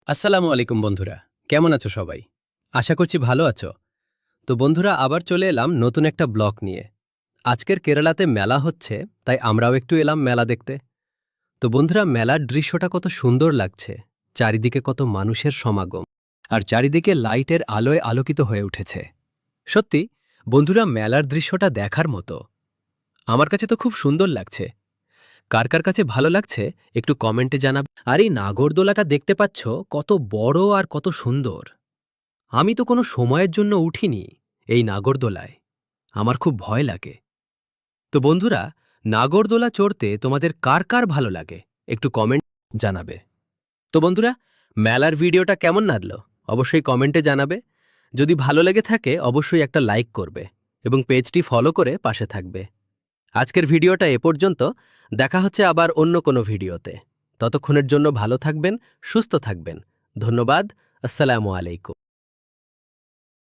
আসসালামু আলাইকুম বন্ধুরা, কেমন আছো সবাই? আশা করছি ভালো আছো। তো বন্ধুরা, আবার চলে এলাম নতুন একটা ব্লগ নিয়ে। আজকের কেরালাতে মেলা হচ্ছে, তাই আমরাও একটু এলাম মেলা দেখতে। তো বন্ধুরা, মেলার দৃশ্যটা কত সুন্দর লাগছে। চারিদিকে কত মানুষের সমাগম, আর চারিদিকে লাইটের আলোয় আলোকিত হয়ে উঠেছে। সত্যি বন্ধুরা, মেলার দৃশ্যটা দেখার মতো। আমার কাছে তো খুব সুন্দর লাগছে। কার কার কাছে ভালো লাগছে একটু কমেন্টে জানাবে। আর এই নাগরদোলাটা দেখতে পাচ্ছ, কত বড় আর কত সুন্দর। আমি তো কোনো সময়ের জন্য উঠিনি এই নাগরদোলায়। আমার খুব ভয় লাগে। তো বন্ধুরা, নাগরদোলা চড়তে তোমাদের কার কার ভালো লাগে একটু কমেন্ট জানাবে। তো বন্ধুরা, মেলার ভিডিওটা কেমন লাগলো অবশ্যই কমেন্টে জানাবে। যদি ভালো লেগে থাকে অবশ্যই একটা লাইক করবে এবং পেজটি ফলো করে পাশে থাকবে। আজকের ভিডিওটা এ পর্যন্ত। দেখা হচ্ছে আবার অন্য কোনো ভিডিওতে। ততক্ষণের জন্য ভালো থাকবেন, সুস্থ থাকবেন। ধন্যবাদ। আসসালামু আলাইকুম।